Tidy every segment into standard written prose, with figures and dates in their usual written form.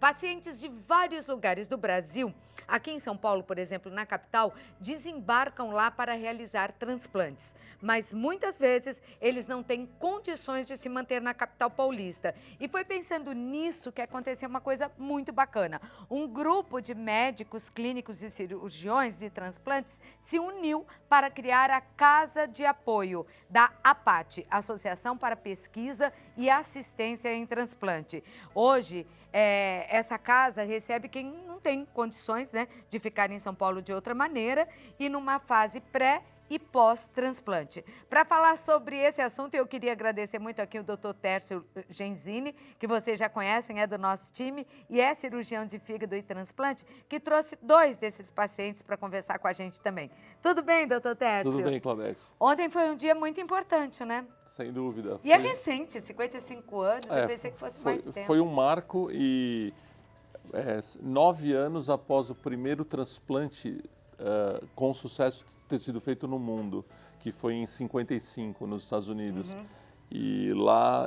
Pacientes de vários lugares do Brasil, aqui em São Paulo, por exemplo, na capital, desembarcam lá para realizar transplantes. Mas muitas vezes eles não têm condições de se manter na capital paulista. E foi pensando nisso que aconteceu uma coisa muito bacana. Um grupo de médicos, clínicos e cirurgiões de transplantes se uniu para criar a Casa de Apoio da APAT, Associação para Pesquisa e Assistência em Transplante. Hoje, essa casa recebe quem não tem condições, né, de ficar em São Paulo de outra maneira e numa fase pré e pós-transplante. Para falar sobre esse assunto, eu queria agradecer muito aqui o Dr. Tércio Genzini, que vocês já conhecem, é do nosso time e é cirurgião de fígado e transplante, que trouxe 2 desses pacientes para conversar com a gente também. Tudo bem, doutor Tércio? Tudo bem, Claudete. Ontem foi um dia muito importante, né? Sem dúvida. E é recente, 55 anos, eu pensei que fosse mais tempo. Foi um marco e 9 anos após o primeiro transplante com sucesso ter sido feito no mundo, que foi em 55, nos Estados Unidos. E lá,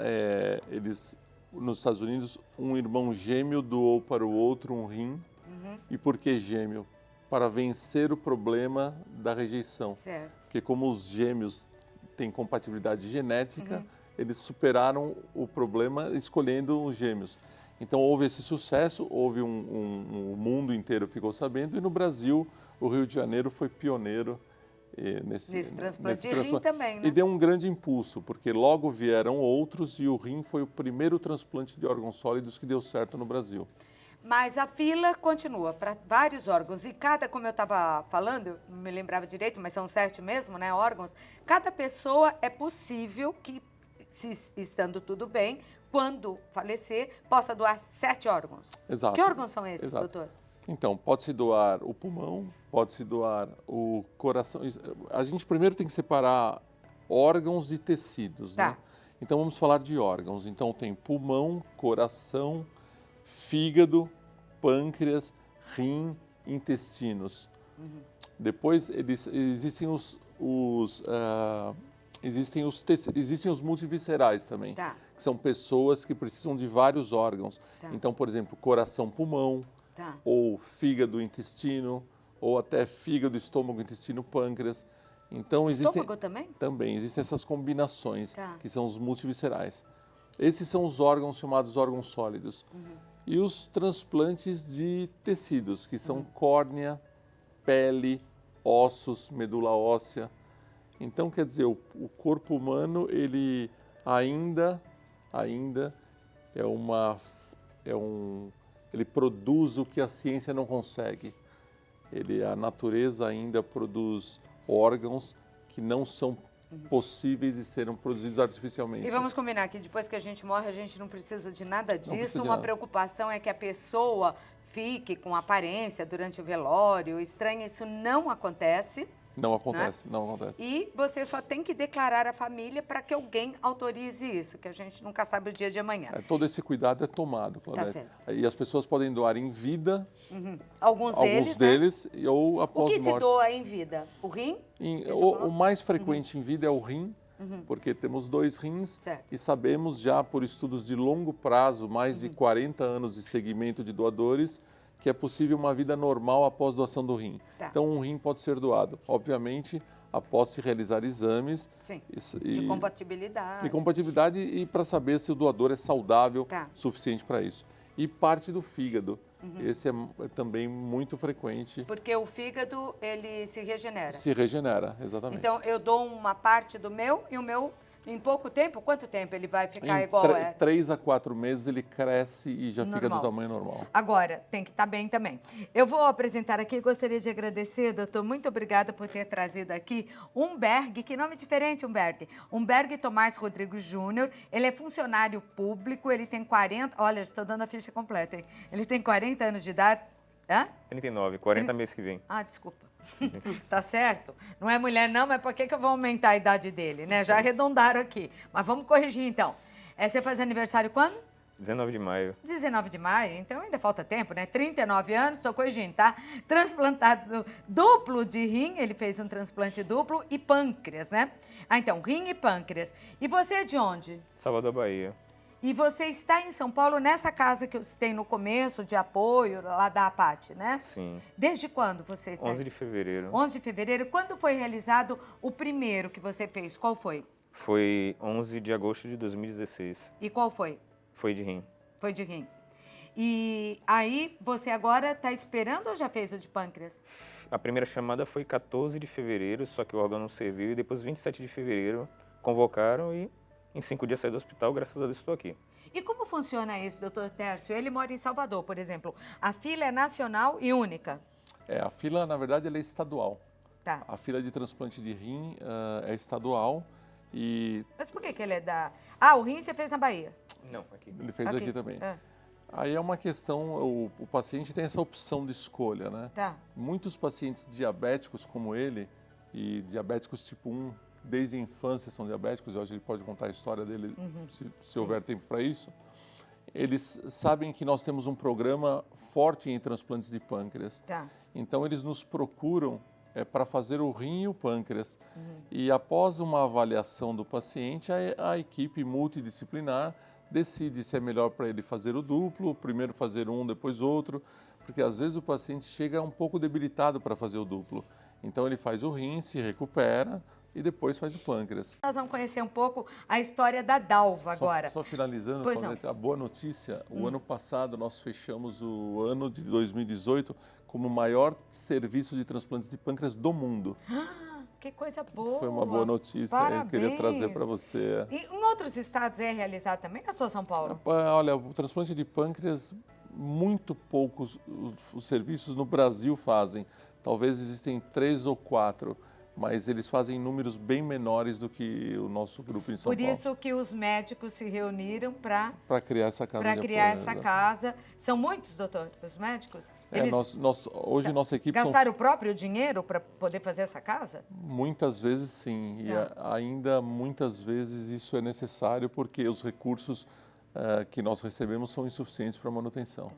nos Estados Unidos, um irmão gêmeo doou para o outro um rim. E por que gêmeo? Para vencer o problema da rejeição. Certo. Porque como os gêmeos têm compatibilidade genética, eles superaram o problema escolhendo os gêmeos. Então houve esse sucesso, o mundo inteiro ficou sabendo, e no Brasil, o Rio de Janeiro foi pioneiro nesse transplante de rim também, né? E deu um grande impulso, porque logo vieram outros e o rim foi o primeiro transplante de órgãos sólidos que deu certo no Brasil. Mas a fila continua para vários órgãos e cada, como eu estava falando, eu não me lembrava direito, mas são 7 mesmo, né, órgãos. Cada pessoa é possível que, estando tudo bem, quando falecer, possa doar 7 órgãos. Exato. Que órgãos são esses, Exato. doutor? Então, pode-se doar o pulmão, pode-se doar o coração. A gente primeiro tem que separar órgãos e tecidos, Tá. né? Então, vamos falar de órgãos. Então, tem pulmão, coração, fígado, pâncreas, rim, intestinos. Depois, existem os multiviscerais também, Tá. que são pessoas que precisam de vários órgãos. Tá. Então, por exemplo, coração, pulmão, Tá. ou fígado, intestino, ou até fígado, estômago, intestino, pâncreas. Então, Estômago também? Também existem essas combinações, Tá. que são os multiviscerais. Esses são os órgãos chamados órgãos sólidos. E os transplantes de tecidos, que são córnea, pele, ossos, medula óssea. Então, quer dizer, o corpo humano, ele ainda ele produz o que a ciência não consegue. A natureza ainda produz órgãos que não são possíveis de serem produzidos artificialmente. E vamos combinar que depois que a gente morre, a gente não precisa de nada disso. precisa de Uma nada. preocupação é que a pessoa fique com aparência durante o velório. Estranho, isso não acontece. Não acontece, não acontece. E você só tem que declarar à família para que alguém autorize isso, que a gente nunca sabe o dia de amanhã. Todo esse cuidado é tomado, Claudete. certo. E as pessoas podem doar em vida, Alguns alguns deles, deles, ou O após que se morte. doa em vida? O rim? Você já O falou? mais frequente em vida é o rim, porque temos 2 rins Certo. e sabemos já por estudos de longo prazo, mais de 40 anos de segmento de doadores, que é possível uma vida normal após doação do rim. Tá. Então, um rim pode ser doado, obviamente, após se realizar exames Sim, e- de compatibilidade. de compatibilidade e para saber se o doador é saudável Tá. suficiente para isso. E parte do fígado, esse é também muito frequente, Porque o fígado, ele se regenera. se regenera, exatamente. Então, eu dou uma parte do meu e o meu, em pouco tempo, quanto tempo ele vai ficar igual? 3 a 4 meses ele cresce e já fica do Normal. tamanho normal. Agora, tem que estar bem também. Eu vou apresentar aqui, gostaria de agradecer, doutor, muito obrigada por ter trazido aqui Humberg, que nome diferente, Humberg. Humberg Tomás Rodrigo Júnior, ele é funcionário público, ele tem 40, olha, estou dando a ficha completa, hein? Ele tem 40 anos de idade. Hã? 39, 40 meses que vem. Ah, desculpa. Tá certo? Não é mulher não, mas por que eu vou aumentar a idade dele, né? Já arredondaram aqui. Mas vamos corrigir então. Você faz aniversário quando? 19 de maio. 19 de maio, então ainda falta tempo, né? 39 anos, estou corrigindo, tá? Transplantado duplo de rim, ele fez um transplante duplo e pâncreas, né? Ah, então, rim e pâncreas. E você é de onde? Salvador, Bahia. E você está em São Paulo nessa casa que você tem no começo, de apoio, lá da APAT, né? Sim. Desde quando você está? 11 de fevereiro. 11 de fevereiro. Quando foi realizado o primeiro que você fez? Qual foi? Foi 11 de agosto de 2016. E qual foi? Foi de rim. Foi de rim. E aí, você agora está esperando ou já fez o de pâncreas? A primeira chamada foi 14 de fevereiro, só que o órgão não serviu. E depois, 27 de fevereiro, convocaram e em 5 dias saí do hospital. Graças a Deus estou aqui. E como funciona isso, doutor Tércio? Ele mora em Salvador, por exemplo. A fila é nacional e única. A fila, na verdade, ela é estadual. Tá. A fila de transplante de rim é estadual e Mas por que ele é da... Ah, o rim você fez na Bahia. Não, aqui. ele fez aqui também. É. Aí é uma questão, o paciente tem essa opção de escolha, né? Tá. Muitos pacientes diabéticos como ele, e diabéticos tipo 1, desde a infância são diabéticos, eu acho que ele pode contar a história dele se houver tempo para isso. Eles sabem que nós temos um programa forte em transplantes de pâncreas. Tá. Então eles nos procuram para fazer o rim e o pâncreas. E após uma avaliação do paciente, a equipe multidisciplinar decide se é melhor para ele fazer o duplo, primeiro fazer um, depois outro, porque às vezes o paciente chega um pouco debilitado para fazer o duplo. Então ele faz o rim, se recupera e depois faz o pâncreas. Nós vamos conhecer um pouco a história da Dalva agora. Só finalizando, Pois Paulette, a boa notícia, o ano passado nós fechamos o ano de 2018 como o maior serviço de transplantes de pâncreas do mundo. Que coisa boa. Foi uma boa notícia, eu queria trazer para você. E em outros estados é realizado também? Eu sou São Paulo. Olha, o transplante de pâncreas, muito poucos os serviços no Brasil fazem. Talvez existem 3 ou 4, mas eles fazem números bem menores do que o nosso grupo em São Paulo. Por isso que os médicos se reuniram para criar essa casa. Para criar essa casa. São muitos, doutor, os médicos? Hoje nossa equipe gastaram o próprio dinheiro para poder fazer essa casa? Muitas vezes sim, e ainda muitas vezes isso é necessário porque os recursos que nós recebemos são insuficientes para manutenção.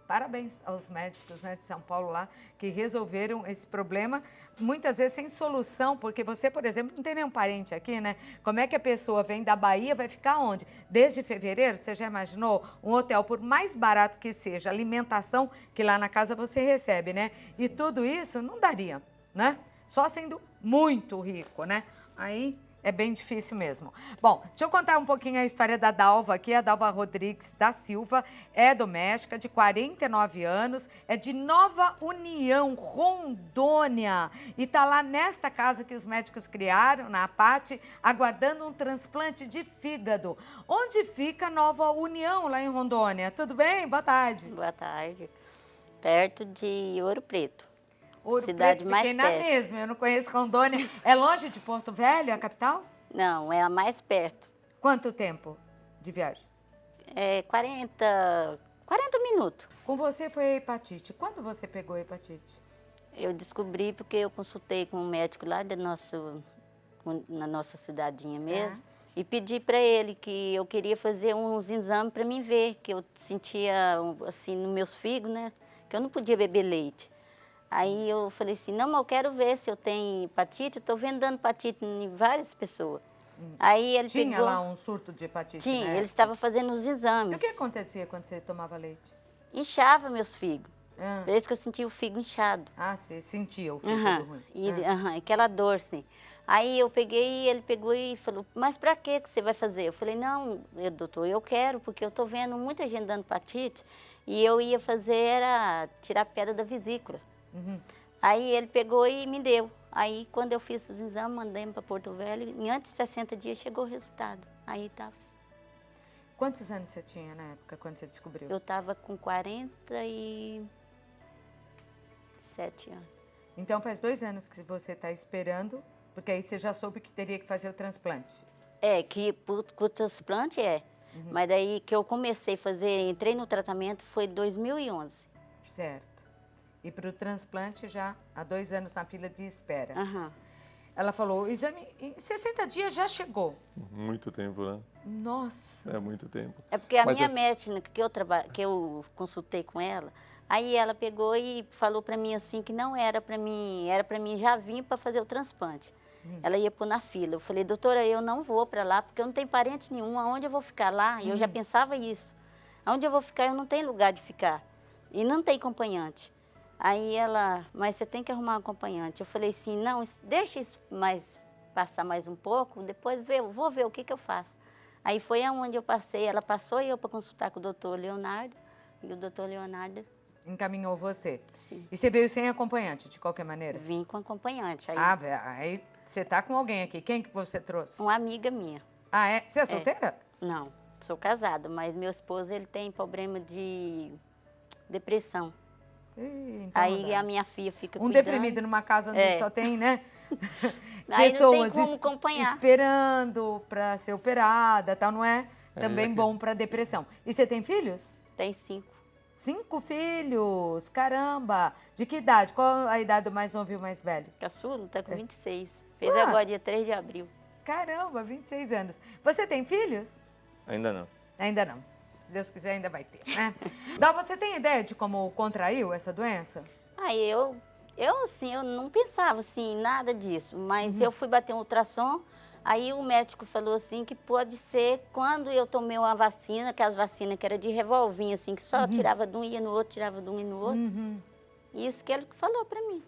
Parabéns aos médicos, né, de São Paulo lá, que resolveram esse problema, muitas vezes sem solução, porque você, por exemplo, não tem nenhum parente aqui, né? Como é que a pessoa vem da Bahia, vai ficar onde? Desde fevereiro, você já imaginou? Um hotel, por mais barato que seja, alimentação que lá na casa você recebe, né? E tudo isso não daria, né? Só sendo muito rico, né? Aí é bem difícil mesmo. Bom, deixa eu contar um pouquinho a história da Dalva aqui. A Dalva Rodrigues da Silva é doméstica, de 49 anos, é de Nova União, Rondônia. E está lá nesta casa que os médicos criaram, na APAT, aguardando um transplante de fígado. Onde fica Nova União, lá em Rondônia? Tudo bem? Boa tarde. Boa tarde. Perto de Ouro Preto. Ouro cidade Preto, mais fiquei na perto. mesma, eu não conheço Rondônia. É longe de Porto Velho, a capital? Não, é a mais perto. Quanto tempo de viagem? É 40 minutos. Com você foi a hepatite. Quando você pegou a hepatite? Eu descobri porque eu consultei com um médico lá na nossa cidadinha mesmo. E pedi para ele que eu queria fazer uns exames para mim ver, que eu sentia, assim, nos meus fígados, né? Que eu não podia beber leite. Aí eu falei assim, não, mas eu quero ver se eu tenho hepatite. Eu estou vendo dando hepatite em várias pessoas. Aí ele Tinha pegou... lá um surto de hepatite, Tinha, né? ele estava fazendo os exames. E o que acontecia quando você tomava leite? Inchava meus fígados. Ah, Desde que eu sentia o fígado inchado. você sentia o fígado ruim. E aquela dor, assim. Aí eu peguei, ele pegou e falou, mas pra que você vai fazer? Eu falei, não, doutor, eu quero, porque eu tô vendo muita gente dando hepatite e eu ia fazer, era tirar a pedra da vesícula. Aí ele pegou e me deu. Aí quando eu fiz os exames, mandei para Porto Velho, em antes de 60 dias chegou o resultado. Aí tava. Quantos anos você tinha na época, quando você descobriu? Eu tava com 47 anos. Então faz 2 anos que você está esperando, porque aí você já soube que teria que fazer o transplante. É, que o transplante mas daí que eu comecei a fazer, entrei no tratamento, foi 2011. Certo. E para o transplante já há 2 anos na fila de espera. Aham. Ela falou, o exame em 60 dias já chegou. Muito tempo, né? Nossa. É muito tempo. É porque a Mas minha essa- médica, que eu consultei com ela, aí ela pegou e falou para mim assim que não era para mim, era para mim já vir para fazer o transplante. Ela ia pôr na fila. Eu falei, doutora, eu não vou para lá, porque eu não tenho parente nenhum. Aonde eu vou ficar lá? E eu já pensava isso. Aonde eu vou ficar, eu não tenho lugar de ficar. E não tem acompanhante. Aí ela, mas você tem que arrumar um acompanhante. Eu falei assim, não, deixa isso passar mais um pouco, depois vou ver o que eu faço. Aí foi aonde eu passei, ela passou e eu para consultar com o doutor Leonardo. E o doutor Leonardo... Encaminhou você. Sim. E você veio sem acompanhante, de qualquer maneira? Vim com acompanhante. Aí, Aí você tá com alguém aqui. Quem que você trouxe? uma amiga minha. Ah, é? Você é solteira? Não, sou casada, mas meu esposo ele tem problema de depressão. Ih, então Aí não dá. a minha filha fica Um cuidando. deprimido numa casa onde É. só tem, né? Aí Pessoas não tem como acompanhar. esperando para ser operada, tal, não é? Também aqui. bom para depressão. E você tem filhos? Tem 5. 5 filhos, caramba! De que idade? Qual a idade do mais novo e o mais velho? Caçula tá com 26. Fez Ah. agora dia 3 de abril. Caramba, 26 anos. Você tem filhos? Ainda não. Ainda não. Se Deus quiser, ainda vai ter, né? Dá, você tem ideia de como contraiu essa doença? Aí eu assim, eu não pensava assim, nada disso. Mas eu fui bater um ultrassom, aí o médico falou assim que pode ser quando eu tomei uma vacina, que as vacinas que era de revolvinho, assim, que só tirava de um e ia no outro, tirava de um e no outro. Isso que ele falou pra mim.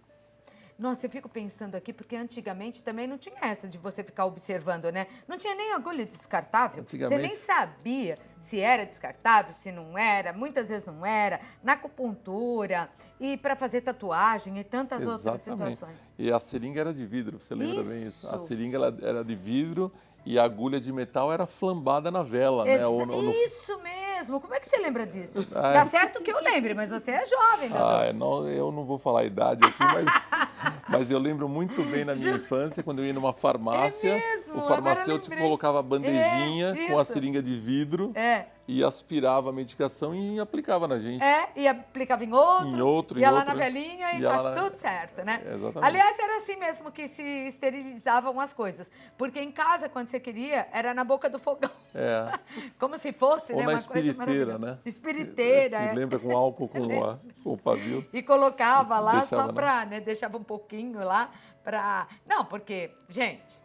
Nossa, eu fico pensando aqui, porque antigamente também não tinha essa de você ficar observando, né? Não tinha nem agulha descartável. Você Antigamente- nem sabia se era descartável, se não era. Muitas vezes não era. Na acupuntura e para fazer tatuagem e tantas outras situações. E a seringa era de vidro, você lembra bem isso? A Isso. seringa ela era de vidro e a agulha de metal era flambada na vela, né? Ou no- Isso mesmo. Como é que você lembra disso? Ah, Dá certo que eu lembre, mas você é jovem, doutor. Eu não vou falar a idade aqui, mas eu lembro muito bem na minha infância, quando eu ia numa farmácia, É mesmo, o agora farmacêutico lembrei. colocava a bandejinha É, com a isso. seringa de vidro É. e aspirava a medicação e aplicava na gente. E aplicava em outro, Em outro, ia em lá outro, na velhinha e ia tá lá na- tudo certo, né? Exatamente. Aliás, era assim mesmo que se esterilizavam as coisas. Porque em casa, quando você queria, era na boca do fogão. É. Como se fosse, Ou né? na Uma coisa espiriteira, maravilhosa. né? Espiriteira, Que é. lembra com álcool com o pavio. E colocava lá Deixava, só né? pra, né? Deixava um pouquinho lá pra... Não, porque, gente,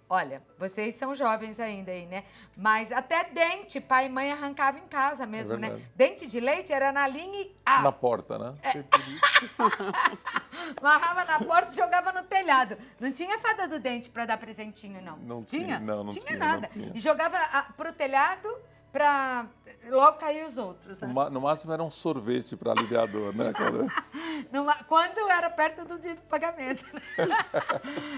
olha, vocês são jovens ainda aí, né? Mas até dente, pai e mãe arrancava em casa mesmo, né? verdade. Dente de leite era na linha e... Ah, Na porta, né? amarrava na porta e jogava no telhado. Não tinha fada do dente pra dar presentinho, não. Não tinha, não tinha, nada. não tinha. E jogava pro telhado pra logo cair os outros, né? No máximo era um sorvete para aliviar a dor, né? Quando era perto do dia do pagamento.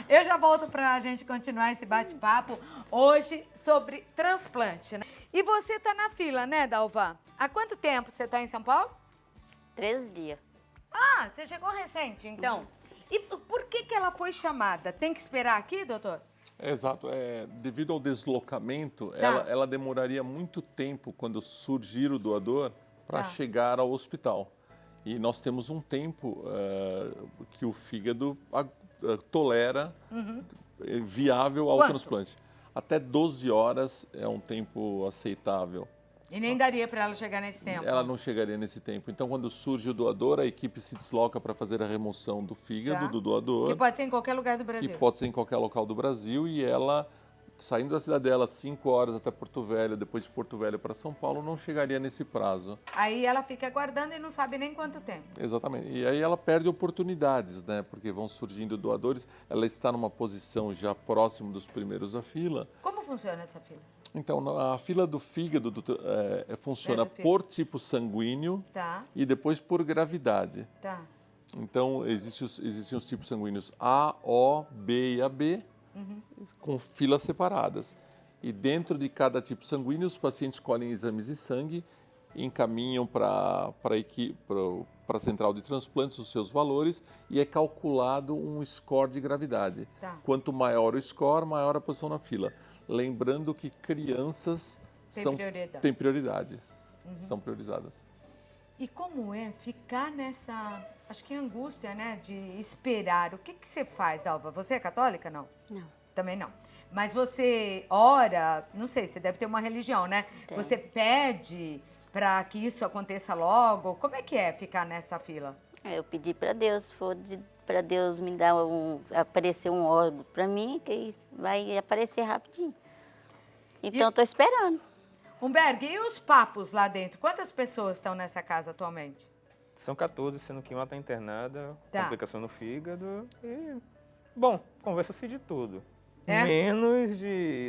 Eu já volto pra gente continuar esse bate-papo hoje sobre transplante, né? E você tá na fila, né, Dalva? Há quanto tempo você tá em São Paulo? 13 dias. Ah, você chegou recente, então. E por que ela foi chamada? Tem que esperar aqui, doutor? Exato. Devido ao deslocamento, Tá. ela demoraria muito tempo quando surgir o doador para Tá. chegar ao hospital. E nós temos um tempo que o fígado tolera viável ao Quanto? transplante. Até 12 horas é um tempo aceitável. E nem daria para ela chegar nesse tempo. Ela não chegaria nesse tempo. Então, quando surge o doador, a equipe se desloca para fazer a remoção do fígado Tá. do doador. Que pode ser em qualquer lugar do Que Brasil. pode ser em qualquer local do Brasil, e ela, saindo da cidade dela 5 horas até Porto Velho, depois de Porto Velho para São Paulo, não chegaria nesse prazo. Aí ela fica aguardando e não sabe nem quanto tempo. Exatamente. E aí ela perde oportunidades, né? Porque vão surgindo doadores, ela está numa posição já próximo dos primeiros da fila. Como funciona essa fila? Então, a fila do fígado funciona do fígado. por tipo sanguíneo Tá, e depois por gravidade. tá. Então, existem os tipos sanguíneos A, O, B e AB, com filas separadas. E dentro de cada tipo sanguíneo, os pacientes colhem exames de sangue, encaminham para a central de transplantes os seus valores e é calculado um score de gravidade. Tá. Quanto maior o score, maior a posição na fila. Lembrando que crianças têm prioridade, são priorizadas. E como é ficar nessa, acho que angústia, né, de esperar? O que você faz, Alva? Você é católica, não? Não. Também não. Mas você ora, não sei, você deve ter uma religião, né? Tem. Você pede para que isso aconteça logo? Como é que é ficar nessa fila? Eu pedi para Deus, se for para Deus me dar aparecer um órgão para mim, que vai aparecer rapidinho. Então, estou esperando. Humberg, e os papos lá dentro? Quantas pessoas estão nessa casa atualmente? São 14, sendo que uma está internada, Tá. complicação no fígado e... Bom, conversa-se de tudo. É? Menos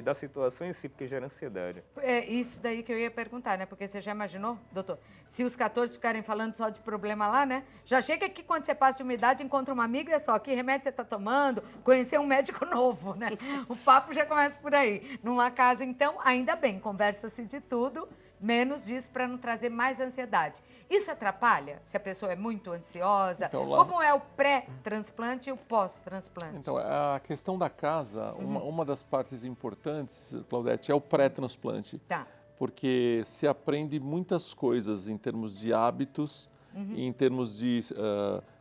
da situação em si, porque gera ansiedade. É isso daí que eu ia perguntar, né? Porque você já imaginou, doutor? Se os 14 ficarem falando só de problema lá, né? Já chega aqui quando você passa de uma idade, encontra uma amiga, é só que remédio você tá tomando, conhecer um médico novo, né? O papo já começa por aí. Numa casa, então, ainda bem, conversa-se de tudo, menos disso para não trazer mais ansiedade. Isso atrapalha se a pessoa é muito ansiosa? Então, lá- Como é o pré-transplante e o pós-transplante? Então, a questão da casa, uma das partes importantes, Claudete, é o pré-transplante. Tá. Porque se aprende muitas coisas em termos de hábitos e em termos de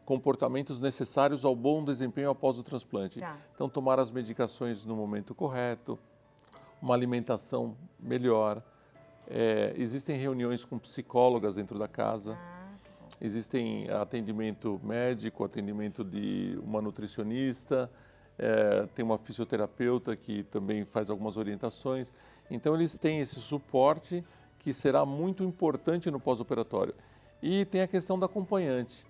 comportamentos necessários ao bom desempenho após o transplante. Tá. Então, tomar as medicações no momento correto, uma alimentação melhor. Existem reuniões com psicólogas dentro da casa. Existem atendimento médico, atendimento de uma nutricionista, tem uma fisioterapeuta que também faz algumas orientações. Então, eles têm esse suporte que será muito importante no pós-operatório. E tem a questão da acompanhante.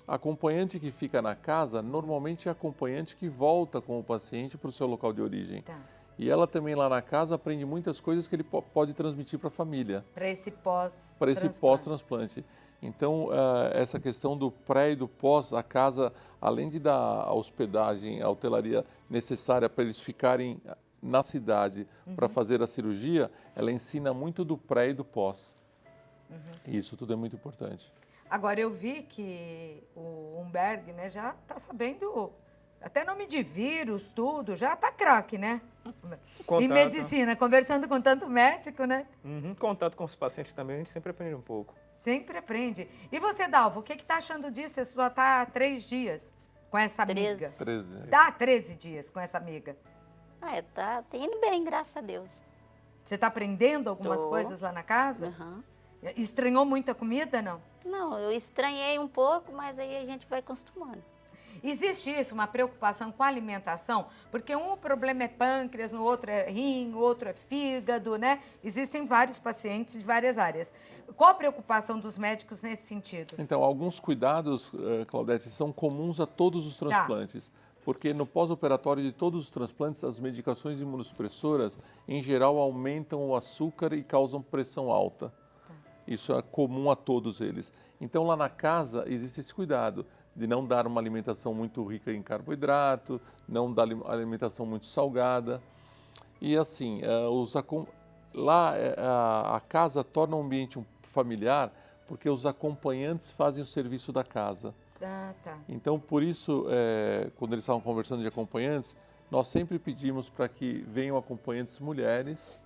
A acompanhante que fica na casa, normalmente é a acompanhante que volta com o paciente para o seu local de origem. Tá. E ela também lá na casa aprende muitas coisas que ele pode transmitir para a família. Para esse pós-transplante. Para esse pós-transplante. Então, essa questão do pré e do pós, a casa, além de dar a hospedagem, a hotelaria necessária para eles ficarem na cidade para fazer a cirurgia, ela ensina muito do pré e do pós. E isso tudo é muito importante. Agora, eu vi que o Humberg, né, já está sabendo até nome de vírus, tudo, já está craque, né? Em Contato. medicina, conversando com tanto médico, né? Contato com os pacientes também, a gente sempre aprende um pouco. Sempre aprende. E você, Dalvo, o que está achando disso? Você só está há 3 dias com essa 13. amiga. 13. Dá 13 dias com essa amiga. Tá indo bem, graças a Deus. Você está aprendendo algumas Tô. coisas lá na casa? Aham. Estranhou muito a comida, não? Não, eu estranhei um pouco, mas aí a gente vai acostumando. Existe isso, uma preocupação com a alimentação? Porque um problema é pâncreas, no outro é rim, o outro é fígado, né? Existem vários pacientes de várias áreas. Qual a preocupação dos médicos nesse sentido? Então, alguns cuidados, Claudete, são comuns a todos os transplantes. Porque no pós-operatório de todos os transplantes, as medicações imunossupressoras, em geral, aumentam o açúcar e causam pressão alta. Isso é comum a todos eles. Então, lá na casa, existe esse cuidado de não dar uma alimentação muito rica em carboidrato, não dar alimentação muito salgada. E assim, lá a casa torna um ambiente familiar porque os acompanhantes fazem o serviço da casa. Ah, tá. Então, por isso, quando eles estavam conversando de acompanhantes, nós sempre pedimos para que venham acompanhantes mulheres,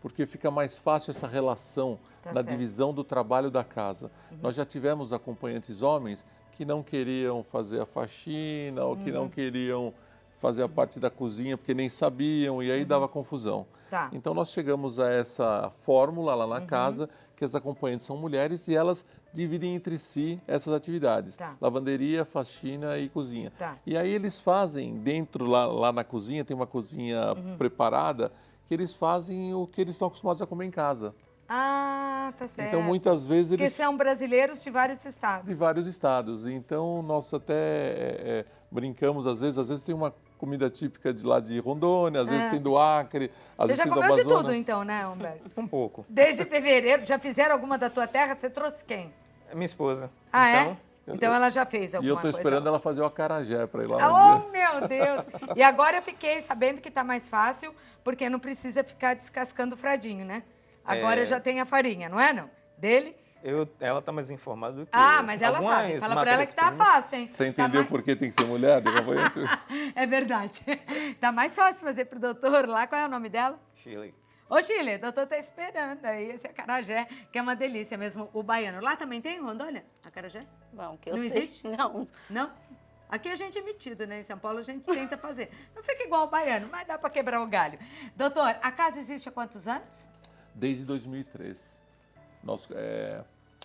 porque fica mais fácil essa relação Tá na certo. divisão do trabalho da casa. Nós já tivemos acompanhantes homens que não queriam fazer a faxina ou que não queriam fazer a parte da cozinha porque nem sabiam e aí dava confusão. Tá. Então nós chegamos a essa fórmula lá na casa que as acompanhantes são mulheres e elas dividem entre si essas atividades. Tá. Lavanderia, faxina e cozinha. Tá. E aí eles fazem dentro lá na cozinha, tem uma cozinha preparada que eles fazem o que eles estão acostumados a comer em casa. Ah, tá certo. Então muitas vezes Porque eles são brasileiros de vários estados. de vários estados. Então, nós até brincamos, às vezes tem uma comida típica de lá de Rondônia, às vezes tem do Acre, às Você vezes já tem do comeu de Amazonas. tudo, então, né, Humberto? Um pouco. Desde fevereiro, já fizeram alguma da tua terra? Você trouxe quem? É minha esposa. Ah, Então, é? Então ela já fez E alguma eu estou coisa. esperando ela fazer o acarajé para ir lá um dia. Oh, meu Deus! E agora eu fiquei sabendo que tá mais fácil, porque não precisa ficar descascando o fradinho, né? Agora já tem a farinha, não é, não? Dele? ela tá mais informada do que Ah, eu. mas ela sabe. Algumas Fala pra ela que tá matérias-primas- fácil, hein? Você Tá entendeu mais- por que tem que ser mulher de acompanhante? É verdade. Tá mais fácil fazer pro doutor lá. Qual é o nome dela? Shirley. Ô, Chile, o doutor tá esperando aí esse acarajé, que é uma delícia mesmo, o baiano. Lá também tem, Rondônia, acarajé? Bom, que eu Não sei. existe? Não. Não? Aqui a gente é metido, né? Em São Paulo a gente tenta fazer. Não fica igual o baiano, mas dá para quebrar o galho. Doutor, a casa existe há quantos anos? Desde 2003.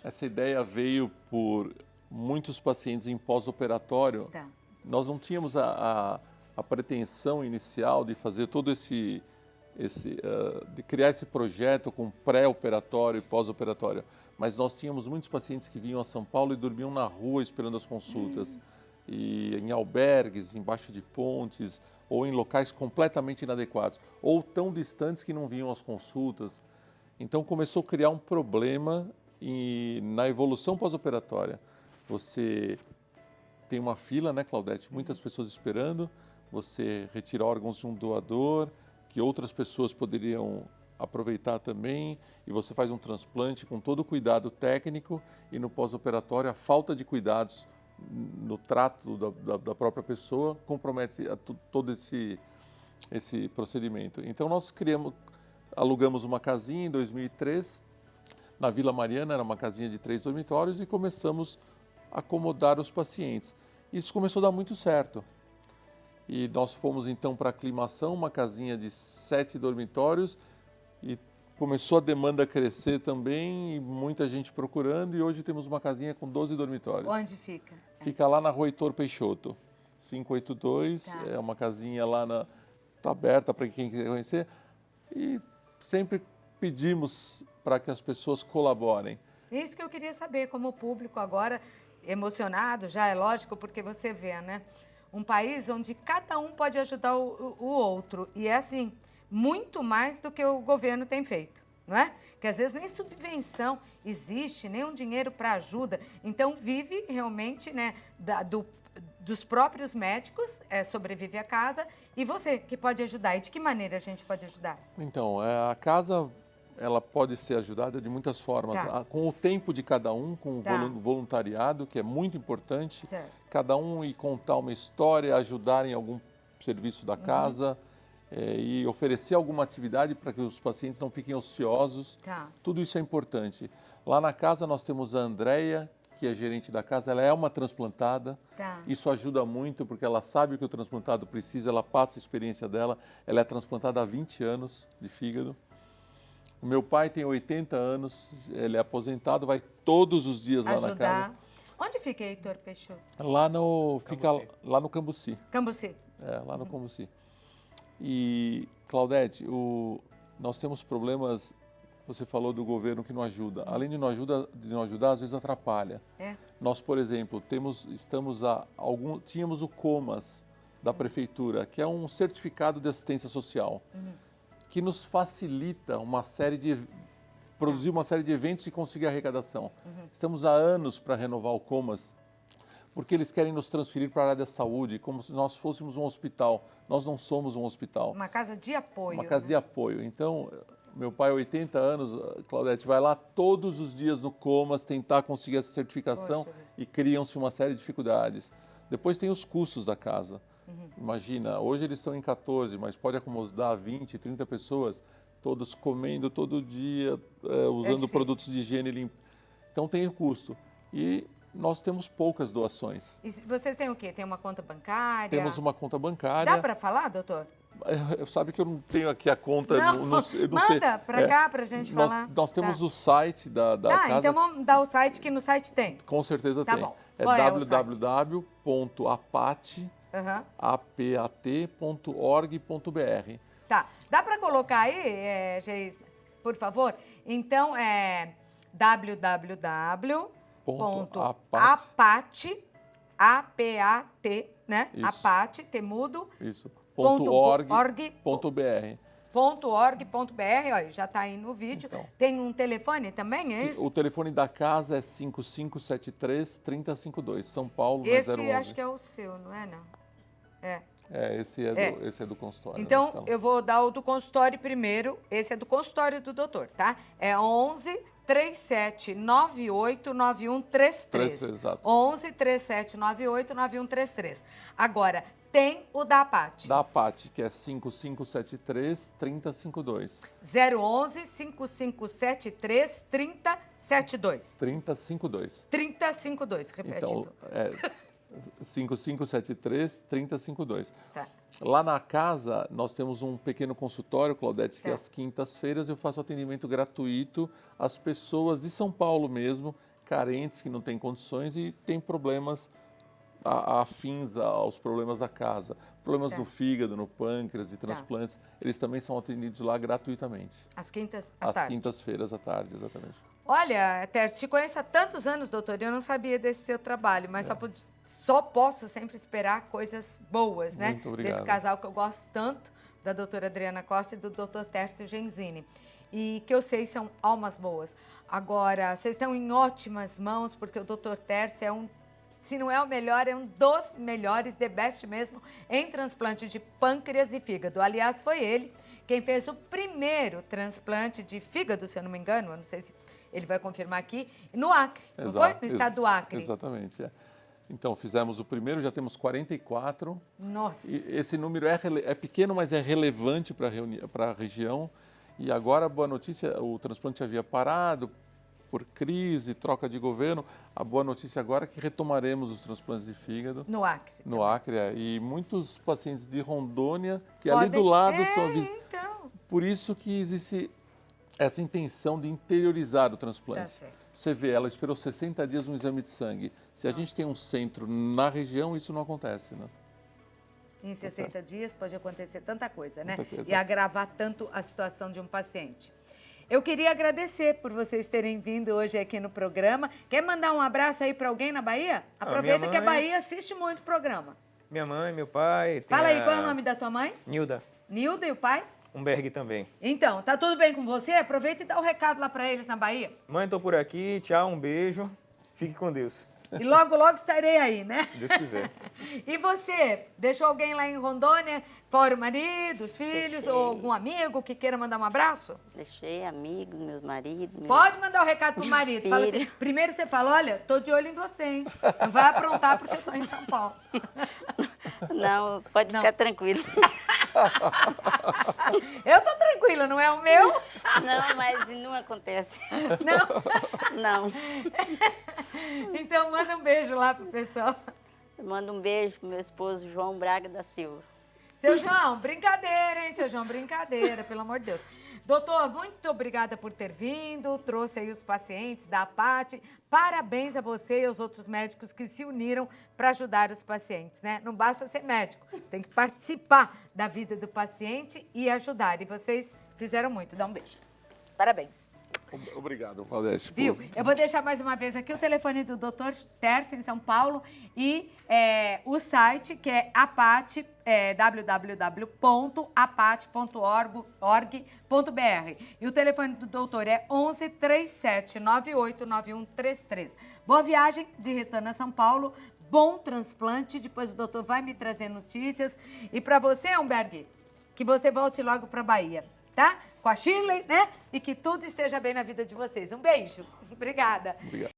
Essa ideia veio por muitos pacientes em pós-operatório, Tá. nós não tínhamos a pretensão inicial de fazer todo de criar esse projeto com pré-operatório e pós-operatório. Mas nós tínhamos muitos pacientes que vinham a São Paulo e dormiam na rua esperando as consultas. E em albergues, embaixo de pontes, ou em locais completamente inadequados, ou tão distantes que não vinham às consultas. Então começou a criar um problema na evolução pós-operatória. Você tem uma fila, né, Claudete? Muitas pessoas esperando, você retira órgãos de um doador, que outras pessoas poderiam aproveitar também, e você faz um transplante com todo o cuidado técnico, e no pós-operatório a falta de cuidados no trato da própria pessoa compromete todo esse procedimento. Então nós alugamos uma casinha em 2003, na Vila Mariana, era uma casinha de 3 dormitórios, e começamos a acomodar os pacientes. Isso começou a dar muito certo. E nós fomos então para a aclimação, uma casinha de 7 dormitórios, e começou a demanda a crescer também, e muita gente procurando, e hoje temos uma casinha com 12 dormitórios. Onde fica? Fica lá na Rua Heitor Peixoto, 582, Tá. é uma casinha lá tá aberta para quem quiser conhecer, e sempre pedimos para que as pessoas colaborem. Isso que eu queria saber, como o público agora, emocionado, já é lógico, porque você vê, né? Um país onde cada um pode ajudar o outro. E é assim, muito mais do que o governo tem feito, não é? Que às vezes nem subvenção existe, nem um dinheiro para ajuda. Então vive realmente, né, dos próprios médicos, sobrevive a casa, e você que pode ajudar. E de que maneira a gente pode ajudar? Então, a casa, ela pode ser ajudada de muitas formas. Tá. Com o tempo de cada um, com o Tá. voluntariado, que é muito importante. Certo. Cada um ir contar uma história, ajudar em algum serviço da casa, e oferecer alguma atividade para que os pacientes não fiquem ociosos. Tá. Tudo isso é importante. Lá na casa nós temos a Andréia, que é gerente da casa, ela é uma transplantada. Tá. Isso ajuda muito porque ela sabe o que o transplantado precisa, ela passa a experiência dela. Ela é transplantada há 20 anos de fígado. O meu pai tem 80 anos, ele é aposentado, vai todos os dias lá na casa. Ajudar. Onde fica Heitor Peixoto? Fica lá no Cambuci. Cambuci. Lá no Cambuci. E, Claudete, nós temos problemas, você falou do governo que não ajuda. Além de não ajudar, às vezes atrapalha. Nós, por exemplo, tínhamos o COMAS da prefeitura, que é um certificado de assistência social, que nos facilita produzir uma série de eventos e conseguir arrecadação. Estamos há anos para renovar o COMAS, porque eles querem nos transferir para a área da saúde, como se nós fôssemos um hospital. Nós não somos um hospital. Uma casa de apoio. Uma casa de apoio. Então, meu pai, 80 anos, Claudete, vai lá todos os dias no COMAS tentar conseguir essa certificação. Poxa. E criam-se uma série de dificuldades. Depois tem os custos da casa. Imagina, hoje eles estão em 14, mas pode acomodar 20, 30 pessoas, todos comendo todo dia, usando difícil. produtos de higiene limpos. Então tem o custo. E nós temos poucas doações. E vocês têm o quê? Tem uma conta bancária? Temos uma conta bancária. Dá para falar, doutor? Sabe que eu não tenho aqui a conta. Não, eu não sei. manda para cá para a gente falar. Nós temos Tá. o site da casa. Então vamos dar o site, que no site tem. Com certeza Tá tem. bom. É Qual é o site? www.apat.org.br. Tá. Dá para colocar aí, Geis, por favor? Então é www.apat, né? Isso. Apat, temudo, Isso. .org.br. .org.br. Olha, já está aí no vídeo. Então. Tem um telefone também, é isso? O telefone da casa é 5573-3052, São Paulo, na Esse 011. acho que é o seu, não é, não? Esse é do consultório. Então, né? eu vou dar o do consultório primeiro. Esse é do consultório do doutor, tá? É 11 37 98 9133. Exato. 11 37 98 9133. Agora, tem o da APAT. Da APAT, que é 5573-3052. 011 5573 3072. 3052. 3052, repete. Então, 5573-3052. Tá. Lá na casa, nós temos um pequeno consultório, Claudete, que Tá. às quintas-feiras eu faço atendimento gratuito às pessoas de São Paulo mesmo, carentes, que não têm condições e têm problemas afins aos problemas da casa. Problemas no fígado, no pâncreas e transplantes, eles também são atendidos lá gratuitamente. Às quintas à tarde. Às quintas-feiras à tarde, exatamente. Olha, Tércio, te conheço há tantos anos, doutor, e eu não sabia desse seu trabalho, mas só posso sempre esperar coisas boas, né? Muito obrigado. Desse casal que eu gosto tanto, da doutora Adriana Costa e do doutor Tércio Genzini. E que eu sei são almas boas. Agora, vocês estão em ótimas mãos, porque o doutor Tércio se não é o melhor, é um dos melhores, the best mesmo, em transplante de pâncreas e fígado. Aliás, foi ele quem fez o primeiro transplante de fígado, se eu não me engano, eu não sei se ele vai confirmar aqui, no Acre, não foi? No estado do Acre. Exatamente, é. Então, fizemos o primeiro, já temos 44. Nossa! E esse número é pequeno, mas é relevante para a região. E agora, a boa notícia, o transplante havia parado por crise, troca de governo. A boa notícia agora é que retomaremos os transplantes de fígado. No Acre. No Acre, e muitos pacientes de Rondônia, que ali do lado são... Então. Por isso que existe essa intenção de interiorizar o transplante. Tá certo. Você vê, ela esperou 60 dias um exame de sangue. Se a gente tem um centro na região, isso não acontece, né? Em 60 dias pode acontecer tanta coisa, né? Muita coisa. E agravar tanto a situação de um paciente. Eu queria agradecer por vocês terem vindo hoje aqui no programa. Quer mandar um abraço aí para alguém na Bahia? Aproveita que a Bahia assiste muito o programa. Minha mãe, meu pai... Fala aí, qual é o nome da tua mãe? Nilda. Nilda, e o pai? Umberg também. Então, tá tudo bem com você? Aproveita e dá o recado lá para eles na Bahia. Mãe, tô por aqui. Tchau, um beijo. Fique com Deus. E logo, logo estarei aí, né? Se Deus quiser. E você? Deixou alguém lá em Rondônia, fora o marido, os filhos, Deixei. ou algum amigo que queira mandar um abraço? Deixei amigo, meu marido. Pode mandar o recado pro Meus marido. Fala assim, filhos. primeiro você fala, olha, tô de olho em você, hein? Não vai aprontar porque eu tô em São Paulo. Não, pode Não. ficar tranquilo. Eu tô tranquila, não é o meu? Não, mas não acontece. Não? Não. Então manda um beijo lá pro pessoal. Eu mando um beijo pro meu esposo João Braga da Silva. Seu João, brincadeira, hein? Seu João, brincadeira, pelo amor de Deus. Doutor, muito obrigada por ter vindo, trouxe aí os pacientes da APAT. Parabéns a você e aos outros médicos que se uniram para ajudar os pacientes, né? Não basta ser médico, tem que participar da vida do paciente e ajudar. E vocês fizeram muito. Dá um beijo. Parabéns. Obrigado, Valdete. Viu? Eu vou deixar mais uma vez aqui o telefone do Dr. Tércio, em São Paulo, e o site, que é APAT, www.apat.org.br. E o telefone do doutor é 11 37 98 9133. Boa viagem de retorno a São Paulo, bom transplante, depois o doutor vai me trazer notícias. E para você, Humberg, que você volte logo para a Bahia, tá? Com a Shirley, né? E que tudo esteja bem na vida de vocês. Um beijo. Obrigada. Obrigado.